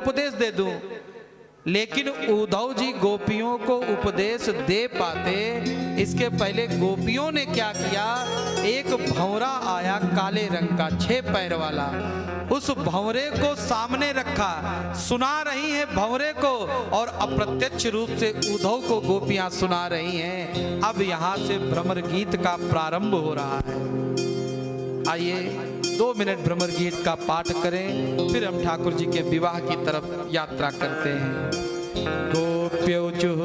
उपदेश दे दूं, लेकिन उद्धव जी गोपियों को उपदेश दे पाते इसके पहले गोपियों ने क्या किया, एक भंवरा आया काले रंग का 6 पैर वाला, उस भंवरे को सामने रखा, सुना रही है भंवरे को और अप्रत्यक्ष रूप से उद्धव को गोपियां सुना रही हैं। अब यहां से भ्रमर गीत का प्रारंभ हो रहा है। आइए 2 मिनट भ्रमर गीत का पाठ करें, फिर हम ठाकुर जी के विवाह की तरफ यात्रा करते हैं। गोप्योचुः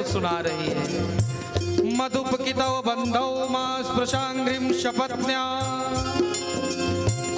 सुना रही है। मधुपकितौ बंधौ मा स्पृशांग्रिम शपथ्या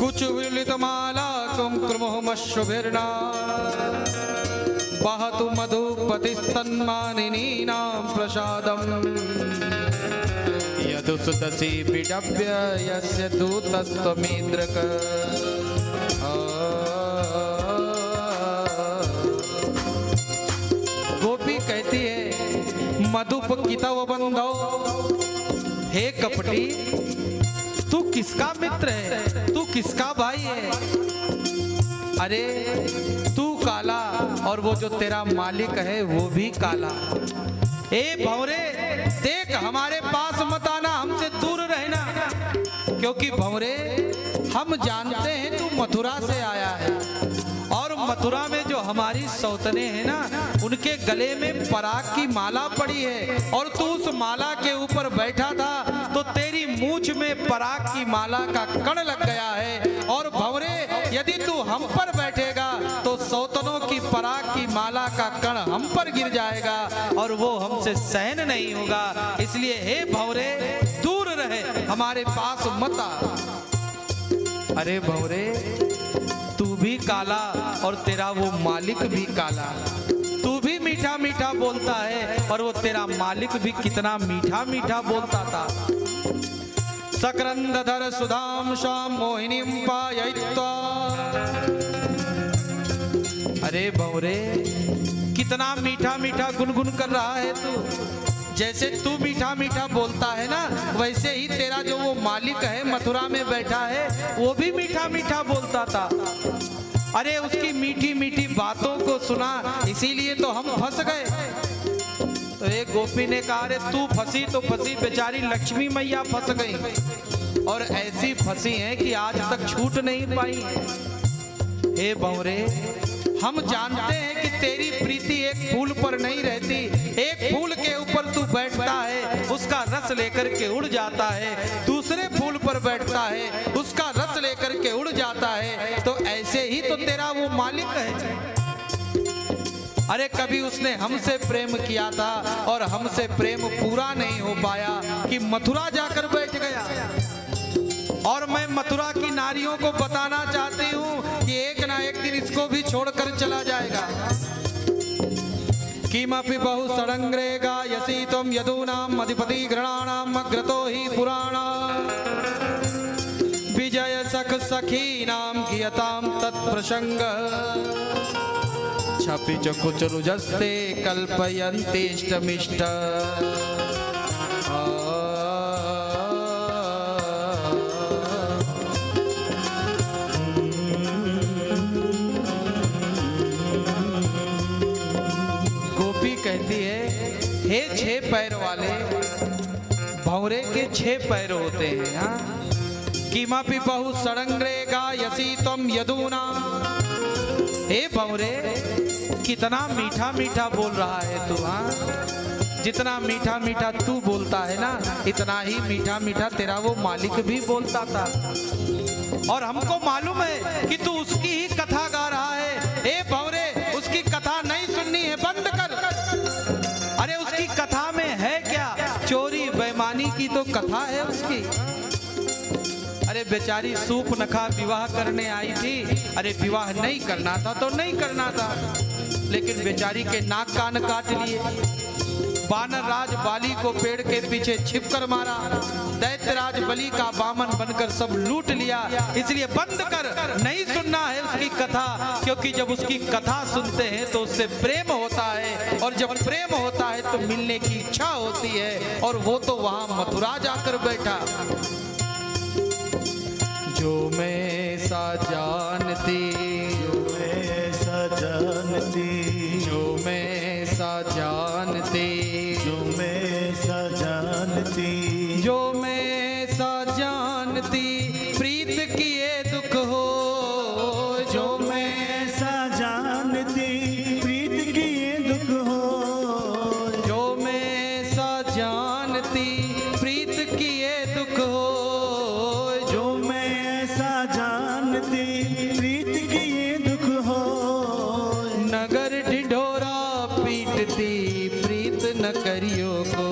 कुचविलितमाला कुंकुमश्रुभिर्ना वहतु मधुपतिस्तन्मानिनीनां प्रसादम् यदुसुतसी विडभ्य यस्य दूतस्त्वमीद्रक। गोपी कहती है मधुपकितौ बंधौ, हे कपटी तू किसका मित्र है, तू किसका भाई है? अरे तू काला और वो जो तेरा मालिक है वो भी काला। ए भंवरे देख, हमारे पास मत आना, हमसे दूर रहना, क्योंकि भंवरे हम जानते हैं तू मथुरा से आया है और मथुरा में जो हमारी सौतने हैं ना, उनके गले में पराग की माला पड़ी है और तू उस माला के ऊपर बैठा था तो तेरी मूंछ में पराग की माला का कण लग गया है। और भंवरे यदि तू हम पर बैठेगा तो सौतनों की पराग की माला का कण हम पर गिर जाएगा और वो हमसे सहन नहीं होगा। इसलिए हे भंवरे दूर रहे, हमारे पास मत आ। अरे भंवरे तू भी काला और तेरा वो मालिक भी काला, तू भी मीठा मीठा बोलता है और वो तेरा मालिक भी कितना मीठा मीठा बोलता था। सकरंदधर सुधाम श्याम मोहिनीं पाययित्वा। अरे भंवरे कितना मीठा मीठा गुनगुन कर रहा है तू, जैसे तू मीठा मीठा बोलता है ना, वैसे ही तेरा जो वो मालिक है मथुरा में बैठा है वो भी मीठा मीठा बोलता था। अरे उसकी मीठी मीठी बातों को सुना, इसीलिए तो हम फंस गए। तो एक गोपी ने कहा अरे तू फंसी तो फंसी, बेचारी लक्ष्मी मैया फंस गई और ऐसी फंसी हैं कि आज तक छूट नहीं पाई। हे भंवरे हम जानते हैं कि तेरी प्रीति एक फूल पर नहीं रहती, एक फूल के ऊपर तू बैठता है उसका रस लेकर के उड़ जाता है, दूसरे फूल पर बैठता है उसका रस लेकर के उड़ जाता है, तो ऐसे ही तो तेरा वो मालिक है। अरे कभी उसने हमसे प्रेम किया था और हमसे प्रेम पूरा नहीं हो पाया कि मथुरा जाकर बैठ गया। और मैं मथुरा की नारियों को बताना चाहती हूँ कि एक ना एक दिन इसको भी छोड़कर चला जाएगा। किमपि बहु सडंग्रेगा यसी त्वं यदूनां अधिपति गृणानां अग्रतो हि पुराणा विजय सख सखीनां गियतां तत्प्रसंग छपि च कुचरुजस्ते कल्पयन्तीष्टमिष्ट। कहती है हे 6 पैर वाले, भंवरे के 6 पैर होते हैं। हाँ किमपि बहु सडंग्रेगा यसी तम यदूना। हे भंवरे, कितना मीठा मीठा बोल रहा है तू। हाँ, जितना मीठा मीठा तू बोलता है ना, इतना ही मीठा मीठा तेरा वो मालिक भी बोलता था। और हमको मालूम है कि तू उसकी ही कथा गा रहा है। ए भंवरे, उसकी कथा नहीं सुननी है, बंद कर। अरे उसकी कथा में है क्या? चोरी बेईमानी की तो कथा है उसकी। अरे बेचारी सूप नखा विवाह करने आई थी। अरे विवाह नहीं करना था तो नहीं करना था, लेकिन बेचारी के नाक कान काट लिए। वानर राज बाली को पेड़ के पीछे छिप कर मारा। दैत्यराज बलि का बामन बनकर सब लूट लिया। इसलिए बंद कर, नहीं सुनना है उसकी कथा। क्योंकि जब उसकी कथा सुनते हैं तो उससे प्रेम होता है, और जब प्रेम होता है तो मिलने की इच्छा होती है। और वो तो वहां मथुरा जाकर बैठा। जो मैं सा जानती, जो मैं सा जानती, जो मैं सा जानती, जो मैं सा जानती, जो मैं सा जानती, प्रीत किए दुख हो। जो मैं सा जानती, प्रीत किए दुख हो। जो मैं सा जानती, प्रीत किए दुख हो। जो मैं सा जानती, प्रीत किए दुख हो। नगर ढिढोरा पीटती, प्रीत न करियो को।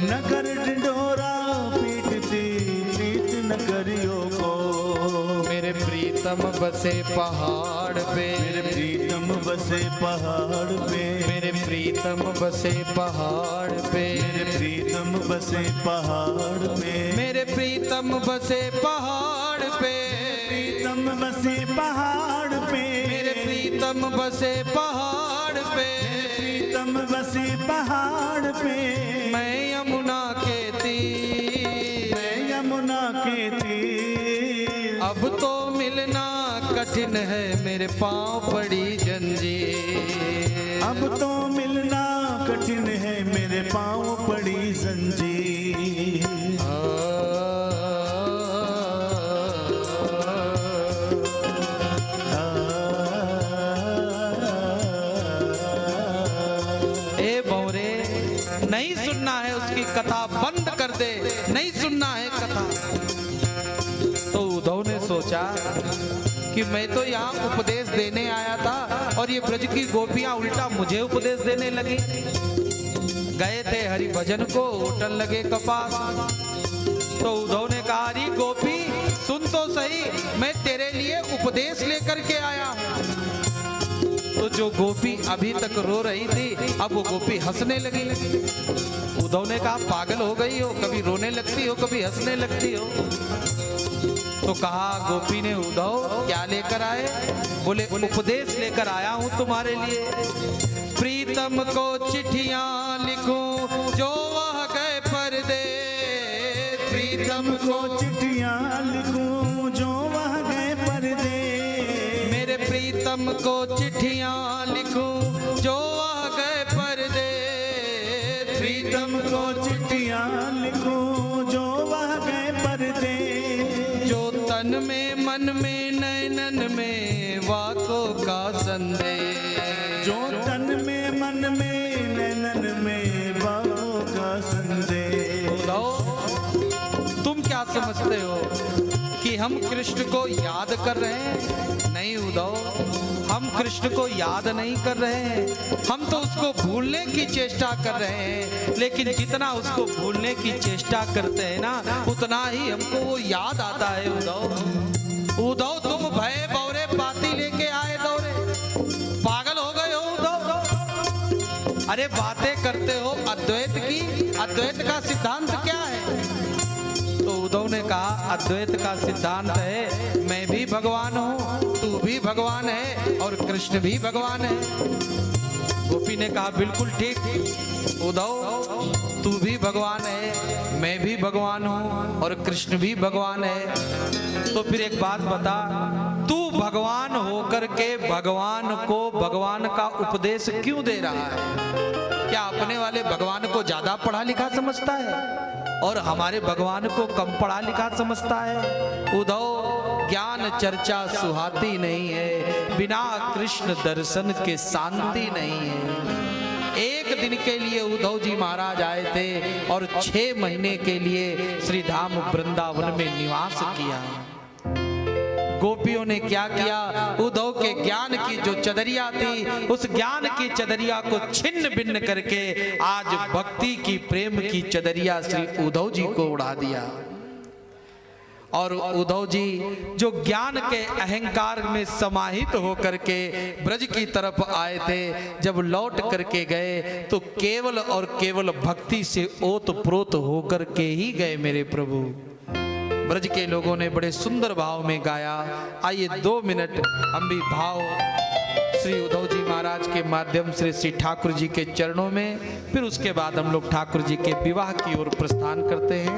नगर ढिढोरा पीटती, प्रीत न करियो को। मेरे प्रीतम बसे पहाड़ पे, मेरे प्रीतम बसे पहाड़ पे, मेरे प्रीतम बसे पहाड़ पे, मेरे प्रीतम बसे पहाड़ पे, मेरे प्रीतम बसे पहाड़ पे, प्रीतम बसे पहाड़ पे, मेरे प्रीतम बसे पहाड़ पे, प्रीतम बसे पहाड़ पे। मैं यमुना के तीर, मैं यमुना के तीर। अब तो मिलना कठिन है, मेरे पाँव पड़ी जंजीर। अब तो मिलना कठिन है, मेरे पाँव पड़ी जंजीर। ए भंवरे, नहीं सुनना है उसकी कथा, बंद कर दे, नहीं सुनना है कथा। तो उद्धव ने सोचा कि मैं तो यहाँ उपदेश देने आया था और ये ब्रज की गोपियां उल्टा मुझे उपदेश देने लगी। गए थे हरि भजन को, उठन लगे कपास। तो उद्धव ने कहा, अरे गोपी सुन तो सही, मैं तेरे लिए उपदेश लेकर के आया हूँ। तो जो गोपी अभी तक रो रही थी, अब वो गोपी हंसने लगी। उद्धव ने कहा, पागल हो गई हो, कभी रोने लगती हो कभी हंसने लगती हो। तो कहा गोपी ने, उद्धव क्या लेकर आए? बोले, उपदेश लेकर आया हूं तुम्हारे लिए। प्रीतम को चिट्ठियां लिखूं जो वह गए परदेस। प्रीतम को चिट्ठियां लिखूं जो वह गए परदेस। मेरे प्रीतम को चिट्ठियां लिखूं जो वह गए परदेस। प्रीतम को चिट्ठियां लिखूं जो वह गए परदेस। जो तन में मन में नैनन में वाकों का संदेश। जो तन में मन में नैनन में वाकों का संदेश। तुम क्या समझते हो कि हम कृष्ण को याद कर रहे हैं? नहीं उद्धव, हम कृष्ण को याद नहीं कर रहे हैं, हम तो उसको भूलने की चेष्टा कर रहे हैं। लेकिन जितना उसको भूलने की चेष्टा करते हैं ना, उतना ही हमको वो याद आता है। उद्धव, उद्धव तुम भय बौरे बाती लेके आए दौरे, पागल हो गए हो उद्धव। अरे बातें करते हो अद्वैत की, अद्वैत का सिद्धांत क्या है? तो उद्धव ने कहा, अद्वैत का सिद्धांत है मैं भी भगवान हूँ, तू भी भगवान है और कृष्ण भी भगवान है। गोपी ने कहा, बिल्कुल ठीक उद्धव, तू भी भगवान है, मैं भी भगवान हूँ और कृष्ण भी भगवान है। तो फिर एक बात बता, तू भगवान होकर के भगवान को भगवान का उपदेश क्यों दे रहा है? क्या अपने वाले भगवान को ज्यादा पढ़ा लिखा समझता है और हमारे भगवान को कम पढ़ा लिखा समझता है? उद्धव, ज्ञान चर्चा सुहाती नहीं है, बिना कृष्ण दर्शन के शांति नहीं है। एक दिन के लिए उद्धव जी महाराज आए थे और 6 महीने के लिए श्री धाम वृंदावन में निवास किया। गोपियों ने क्या किया, उद्धव के ज्ञान की जो चदरिया थी, उस ज्ञान की चदरिया को छिन्न भिन्न करके आज भक्ति की, प्रेम की चदरिया श्री उद्धव जी को उड़ा दिया। और उद्धव जी जो ज्ञान के अहंकार में समाहित होकर के ब्रज की तरफ आए थे, जब लौट करके गए तो केवल और केवल भक्ति से ओतप्रोत होकर के ही गए मेरे प्रभु। ब्रज के लोगों ने बड़े सुंदर भाव में गाया। आइए 2 मिनट हम भी भाव श्री उद्धव जी महाराज के माध्यम से श्री ठाकुर जी के चरणों में, फिर उसके बाद हम लोग ठाकुर जी के विवाह की ओर प्रस्थान करते हैं।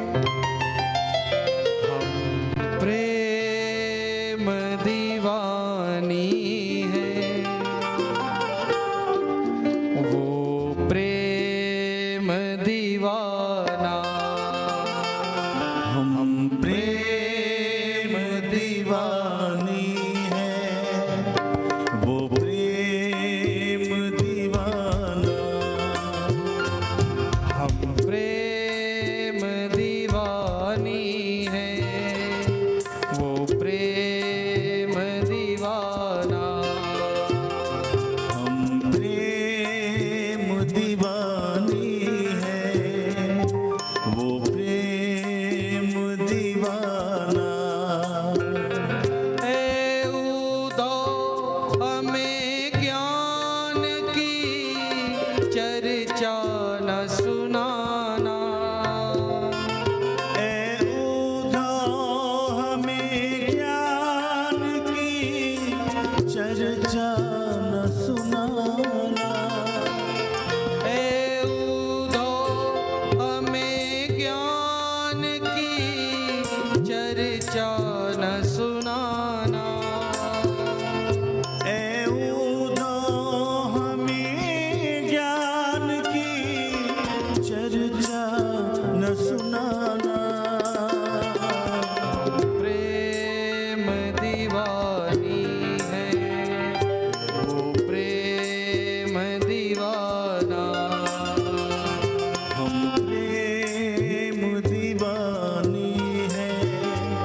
प्रेम दीवानी है वो प्रेम दीवाना, हम प्रेम दीवानी है वो प्रेम दीवाना, हम प्रेम दीवानी है वो प्रेम दीवाना, हम प्रेम दीवानी है वो प्रेम दीवाना। ए उद्धव हमें ज्ञान की चर्चा न सुनाना, ए उद्धव हमें ज्ञान की चर्चा